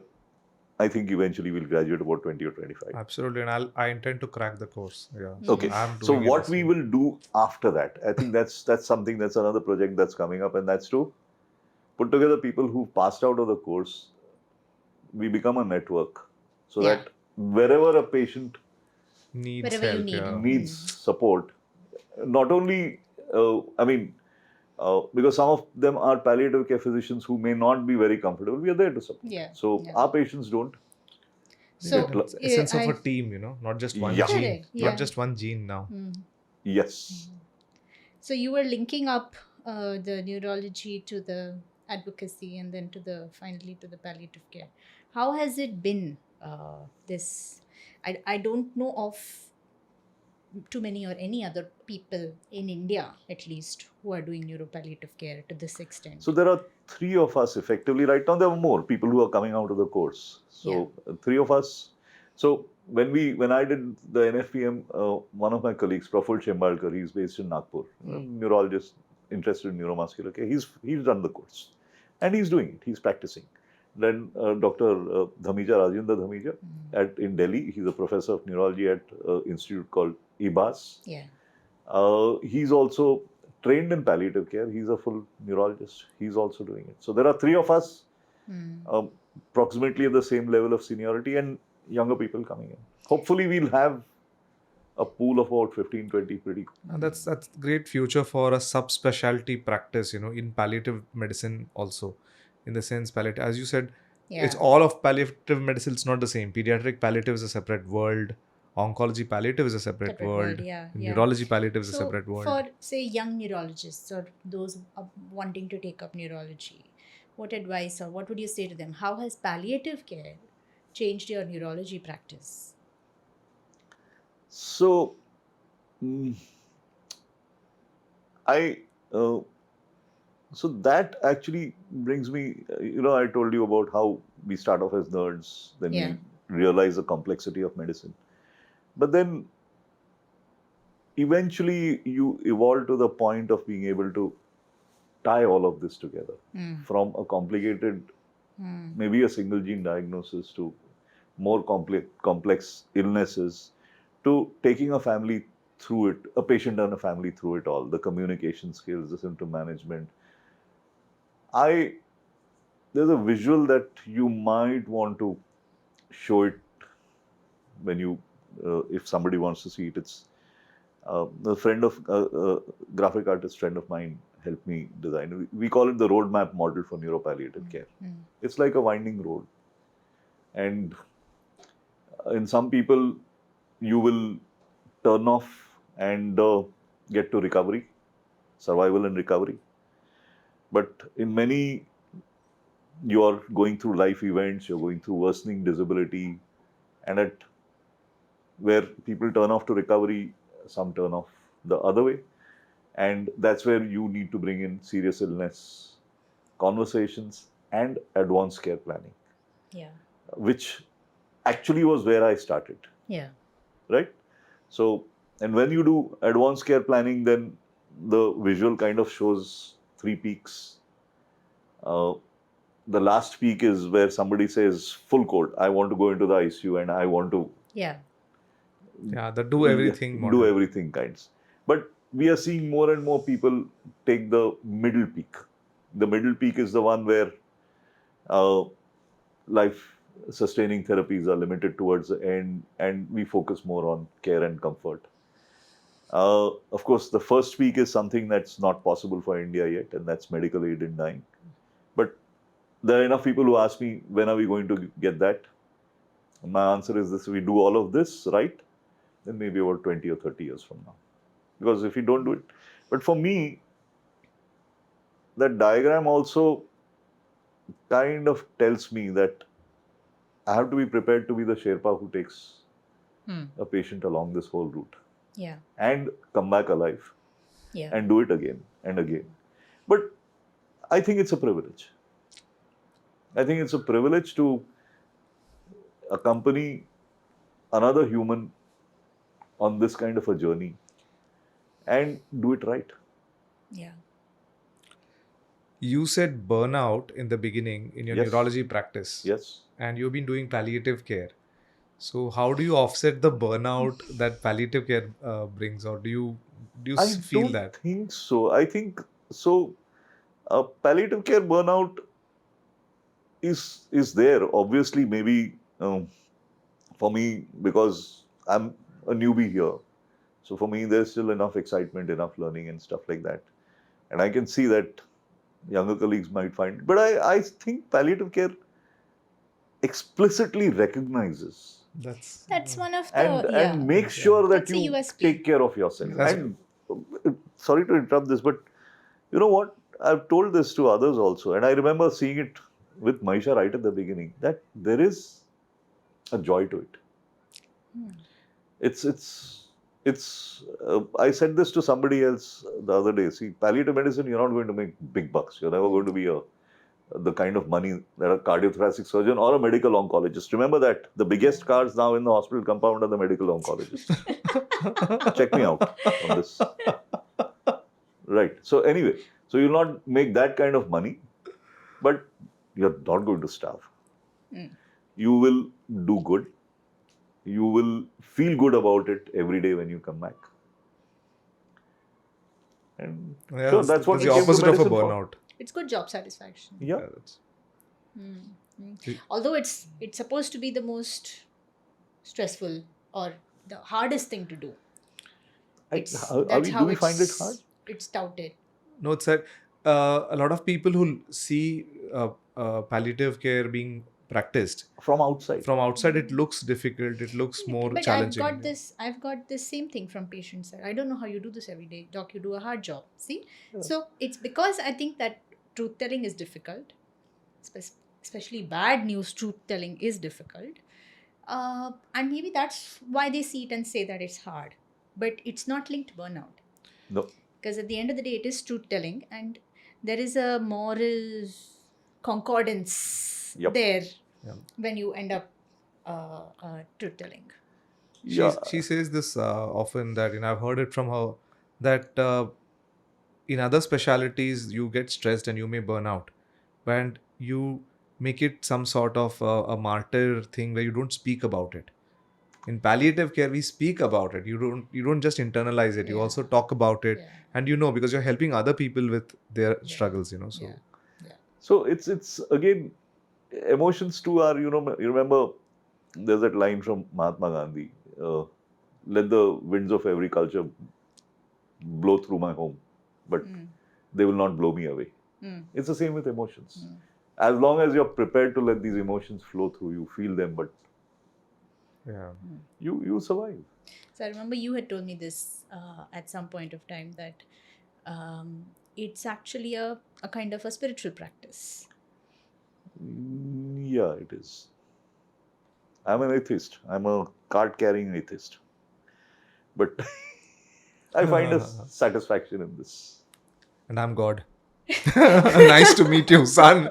I think eventually we'll graduate about 20 or 25. Absolutely, and I intend to crack the course. Yeah. Okay. So what we will do after that, I think that's something, that's another project that's coming up, and that's to put together people who passed out of the course. We become a network, so that wherever a patient needs help, needs support, not only because some of them are palliative care physicians who may not be very comfortable, we are there to support. Our patients don't. So essence of a team, not just one gene, not just one gene now. Yes. So you were linking up the neurology to the advocacy and then to the finally to the palliative care. How has it been? This I don't know of too many or any other people in India, at least, who are doing neuropalliative care to this extent. So there are three of us effectively. Right now, there are more people who are coming out of the course. So three of us. So when I did the NFPM, one of my colleagues, Praful Shembalkar, he's based in Nagpur, neurologist interested in neuromuscular care. He's done the course, and he's doing it. He's practicing. Then Dr. Dhamija, Rajendra Dhamija, in Delhi, he's a professor of neurology at institute called IBAS. Yeah. He's also trained in palliative care. He's a full neurologist. He's also doing it. So there are three of us, approximately at the same level of seniority, and younger people coming in. Hopefully, we'll have a pool of about 15, 20 pretty. And that's great future for a subspecialty practice, in palliative medicine also. In the sense, palliative, as you said, it's all of palliative medicine. It's not the same. Pediatric palliative is a separate world. Oncology palliative is a separate world. Neurology palliative is a separate world. For, say, young neurologists or those wanting to take up neurology, what advice or what would you say to them? How has palliative care changed your neurology practice? So, so that actually brings me, I told you about how we start off as nerds, then we realize the complexity of medicine. But then eventually you evolve to the point of being able to tie all of this together from a complicated, maybe a single gene diagnosis to more complex illnesses to taking a family through it, a patient and a family through it all, the communication skills, the symptom management. There's a visual that you might want to show it when you, if somebody wants to see it. It's a graphic artist friend of mine helped me design. We call it the roadmap model for neuropalliative care. It's like a winding road. And in some people, you will turn off and get to recovery, survival and recovery. But in many, you are going through life events, you're going through worsening disability, and at where people turn off to recovery, some turn off the other way. And that's where you need to bring in serious illness, conversations, and advanced care planning. Yeah. Which actually was where I started. Yeah. Right? So, and when you do advanced care planning, then the visual kind of shows three peaks. The last peak is where somebody says, full code, I want to go into the ICU and I want to. Yeah, the do everything model. Do everything kinds. But we are seeing more and more people take the middle peak. The middle peak is the one where life-sustaining therapies are limited towards the end, and we focus more on care and comfort. Of course, the first peak is something that's not possible for India yet, and that's medical aid in dying. But there are enough people who ask me, when are we going to get that? And my answer is this: we do all of this right, then maybe about 20 or 30 years from now. Because if you don't do it, but for me, that diagram also kind of tells me that I have to be prepared to be the Sherpa who takes a patient along this whole route. Yeah. And come back alive. Yeah. And do it again and again. But I think it's a privilege. I think it's a privilege to accompany another human on this kind of a journey and do it right. Yeah. You said burnout in the beginning in your neurology practice. Yes. And you've been doing palliative care. So how do you offset the burnout that palliative care brings, or do you feel that? I don't think so. I think so. Palliative care burnout is there. Obviously, maybe for me, because I'm a newbie here. So for me, there's still enough excitement, enough learning and stuff like that. And I can see that younger colleagues might find it. But I think palliative care explicitly recognizes. That's one of the... And make sure that you take care of yourself. And sorry to interrupt this, but You know what? I've told this to others also, and I remember seeing it with Maisha right at the beginning, that there is a joy to it. It's I said this to somebody else the other day. See, palliative medicine, you're not going to make big bucks. You're never going to be the kind of money that a cardiothoracic surgeon or a medical oncologist. Remember that the biggest cars now in the hospital compound are the medical oncologists. Check me out on this. Right. So anyway, so you'll not make that kind of money, but you're not going to starve. You will do good. You will feel good about it every day when you come back. And Yeah, so that's what the we came to opposite of a medicine for. burnout. It's good job satisfaction. Yeah. that's- Although it's supposed to be the most stressful or the hardest thing to do. Do we find it hard? It's touted. No, it's that a lot of people who see palliative care being practiced From outside. from outside, it looks difficult. It looks more But challenging. I've got this same thing from patients. I don't know how you do this every day. Doc, you do a hard job. See? Yeah. So it's because I think that truth telling is difficult. Especially bad news truth telling is difficult. And maybe that's why they see it and say that it's hard. But it's not linked to burnout. No. Because at the end of the day, it is truth telling, and there is a moral concordance there when you end up truth telling. She says this often that, I've heard it from her, that in other specialities you get stressed and you may burn out, and you make it some sort of a martyr thing where you don't speak about it. In palliative care, we speak about it. You don't just internalize it. You also talk about it, and because you're helping other people with their struggles. So. So it's again, emotions too are, you remember there's that line from Mahatma Gandhi, let the winds of every culture blow through my home, but they will not blow me away. It's the same with emotions. As long as you're prepared to let these emotions flow through, you feel them, but you survive. So I remember you had told me this at some point of time, that it's actually a kind of a spiritual practice. Yeah, it is. I'm an atheist. I'm a card-carrying atheist. But I find a satisfaction in this. And I'm God. Nice to meet you, son.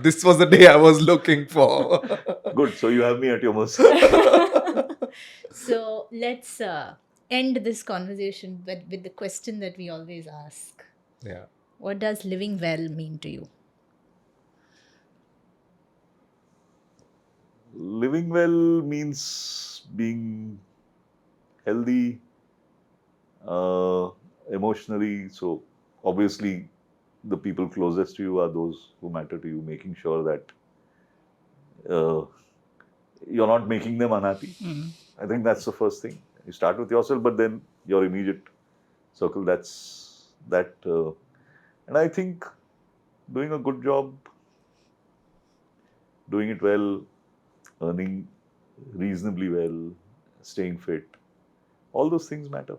This was the day I was looking for. Good. So you have me at your mercy. So let's end this conversation with the question that we always ask. Yeah. What does living well mean to you? Living well means being healthy, emotionally. So obviously, the people closest to you are those who matter to you, making sure that you're not making them unhappy. I think that's the first thing. You start with yourself, but then your immediate circle, and I think doing a good job, doing it well, earning reasonably well, staying fit, all those things matter.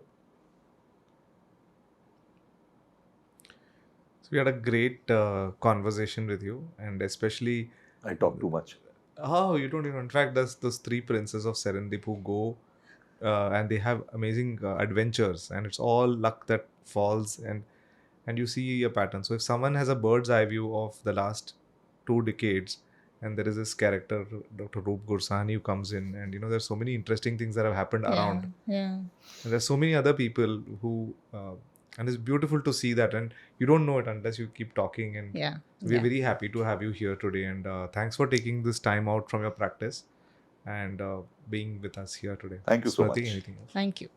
So we had a great conversation with you, and especially... I talk too much. Oh, you don't even... In fact, there's those 3 princes of Serendip who go and they have amazing adventures, and it's all luck that falls, and you see a pattern. So if someone has a bird's eye view of the last 2 decades, and there is this character, Dr. Roop Gursahani, who comes in, and there's so many interesting things that have happened around. Yeah. And there's so many other people who... and it's beautiful to see that, and you don't know it unless you keep talking. And we're very happy to have you here today, and thanks for taking this time out from your practice and being with us here today. Thank you so Smriti, much. anything else? Thank you.